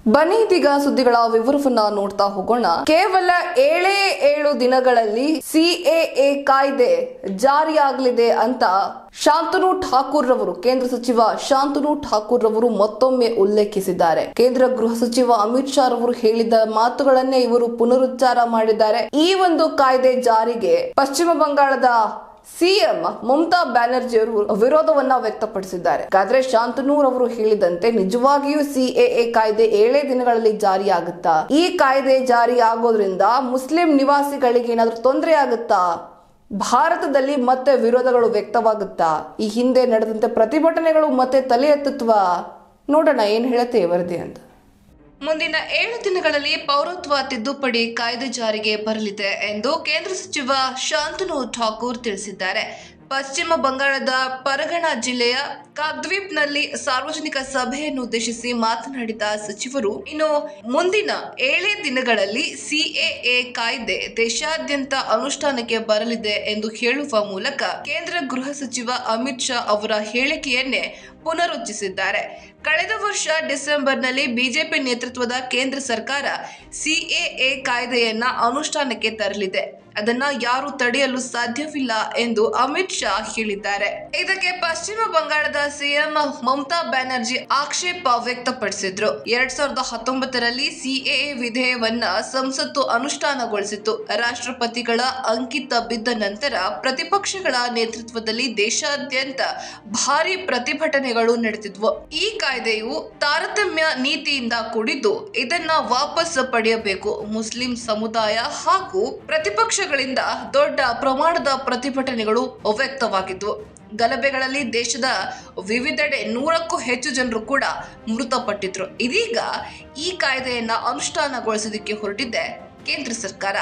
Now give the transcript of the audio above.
ಬನ್ನಿ ಇದೀಗ ಸುದ್ದಿಗಳ ವಿವರವನ್ನ ನೋಡ್ತಾ ಹೋಗೋಣ. ಕೇವಲ 7 ದಿನಗಳಲ್ಲಿ ಸಿಎಎ ಕಾಯ್ದೆ ಜಾರಿಯಾಗಲಿದೆ ಅಂತ ಶಾಂತನು ಠಾಕೂರ್ ರವರು, ಕೇಂದ್ರ ಸಚಿವ ಶಾಂತನು ಠಾಕೂರ್ ರವರು ಮತ್ತೊಮ್ಮೆ ಉಲ್ಲೇಖಿಸಿದ್ದಾರೆ. ಕೇಂದ್ರ ಗೃಹ ಸಚಿವ ಅಮಿತ್ ಶಾ ರವರು ಹೇಳಿದ ಮಾತುಗಳನ್ನೇ ಇವರು ಪುನರುಚ್ಚಾರ ಮಾಡಿದ್ದಾರೆ. ಈ ಒಂದು ಕಾಯ್ದೆ ಜಾರಿಗೆ ಪಶ್ಚಿಮ ಬಂಗಾಳದ ಸಿಎಂ ಮಮತಾ ಬ್ಯಾನರ್ಜಿ ಅವರು ವಿರೋಧವನ್ನ ವ್ಯಕ್ತಪಡಿಸಿದ್ದಾರೆ. ಹಾಗಾದ್ರೆ ಶಾಂತನೂರ್ ಅವರು ಹೇಳಿದಂತೆ ನಿಜವಾಗಿಯೂ ಸಿಎಎ ಕಾಯ್ದೆ 7 ದಿನಗಳಲ್ಲಿ ಜಾರಿಯಾಗುತ್ತಾ? ಈ ಕಾಯ್ದೆ ಜಾರಿ ಆಗೋದ್ರಿಂದ ಮುಸ್ಲಿಂ ನಿವಾಸಿಗಳಿಗೆ ಏನಾದ್ರೂ ತೊಂದರೆ ಆಗುತ್ತಾ? ಭಾರತದಲ್ಲಿ ಮತ್ತೆ ವಿರೋಧಗಳು ವ್ಯಕ್ತವಾಗುತ್ತಾ? ಈ ಹಿಂದೆ ನಡೆದಂತೆ ಪ್ರತಿಭಟನೆಗಳು ಮತ್ತೆ ತಲೆ ಎತ್ತುತ್ವಾ? ನೋಡೋಣ ಏನ್ ಹೇಳುತ್ತೆ ವರದಿ ಅಂತ. ಮುಂದಿನ 7 ದಿನಗಳಲ್ಲಿ ಪೌರತ್ವ ತಿದ್ದುಪಡಿ ಕಾಯ್ದೆ ಜಾರಿಗೆ ಬರಲಿದೆ ಎಂದು ಕೇಂದ್ರ ಸಚಿವ ಶಾಂತನು ಠಾಕೂರ್ ತಿಳಿಸಿದ್ದಾರೆ. ಪಶ್ಚಿಮ ಬಂಗಾಳದ ಪರಗಣ ಜಿಲ್ಲೆಯ ಕಾಕ್ದ್ವೀಪ್ನಲ್ಲಿ ಸಾರ್ವಜನಿಕ ಸಭೆಯನ್ನು ಉದ್ದೇಶಿಸಿ ಮಾತನಾಡಿದ ಸಚಿವರು, ಇನ್ನು ಮುಂದಿನ 7 ದಿನಗಳಲ್ಲಿ ಸಿಎಎ ಕಾಯ್ದೆ ದೇಶಾದ್ಯಂತ ಅನುಷ್ಠಾನಕ್ಕೆ ಬರಲಿದೆ ಎಂದು ಹೇಳುವ ಮೂಲಕ ಕೇಂದ್ರ ಗೃಹ ಸಚಿವ ಅಮಿತ್ ಶಾ ಅವರ ಹೇಳಿಕೆಯನ್ನೇ ಪುನರುಚ್ಚರಿಸಿದ್ದಾರೆ. ಕಳೆದ ವರ್ಷ ಡಿಸೆಂಬರ್ನಲ್ಲಿ ಬಿಜೆಪಿ ನೇತೃತ್ವದ ಕೇಂದ್ರ ಸರ್ಕಾರ ಸಿಎಎ ಕಾಯ್ದೆಯನ್ನ ಅನುಷ್ಠಾನಕ್ಕೆ ತರಲಿದೆ. ಅದನ್ನ ಯಾರು ತಡೆಯಲು ಸಾಧ್ಯವಿಲ್ಲ ಎಂದು ಅಮಿತ್ ಶಾ ಹೇಳಿದ್ದಾರೆ. ಇದಕ್ಕೆ ಪಶ್ಚಿಮ ಬಂಗಾಳದ ಸಿಎಂ ಮಮತಾ ಬ್ಯಾನರ್ಜಿ ಆಕ್ಷೇಪ ವ್ಯಕ್ತಪಡಿಸಿದ್ರು. 2019ರಲ್ಲಿ ಸಿಎಎ ವಿಧೇಯವನ್ನ ಸಂಸತ್ತು ಅನುಷ್ಠಾನಗೊಳಿಸಿತ್ತು. ರಾಷ್ಟ್ರಪತಿಗಳ ಅಂಕಿತ ಬಿದ್ದ ನಂತರ ಪ್ರತಿಪಕ್ಷಗಳ ನೇತೃತ್ವದಲ್ಲಿ ದೇಶಾದ್ಯಂತ ಭಾರಿ ಪ್ರತಿಭಟನೆಗಳು ನಡೆದಿದ್ವು. ಈ ಕಾಯ್ದೆಯು ತಾರತಮ್ಯ ನೀತಿಯಿಂದ ಕೂಡಿದ್ದು, ಇದನ್ನ ವಾಪಸ್ ಪಡೆಯಬೇಕು. ಮುಸ್ಲಿಂ ಸಮುದಾಯ ಹಾಗೂ ಪ್ರತಿಪಕ್ಷಗಳಿಂದ ದೊಡ್ಡ ಪ್ರಮಾಣದ ಪ್ರತಿಭಟನೆಗಳು ವ್ಯಕ್ತವಾಗಿದ್ವು. ಗಲಭೆಗಳಲ್ಲಿ ದೇಶದ ವಿವಿಧೆಡೆ 100ಕ್ಕೂ ಹೆಚ್ಚು ಜನರು ಕೂಡ ಮೃತಪಟ್ಟಿದ್ರು. ಇದೀಗ ಈ ಕಾಯ್ದೆಯನ್ನ ಅನುಷ್ಠಾನಗೊಳಿಸೋದಕ್ಕೆ ಹೊರಟಿದೆ ಕೇಂದ್ರ ಸರ್ಕಾರ.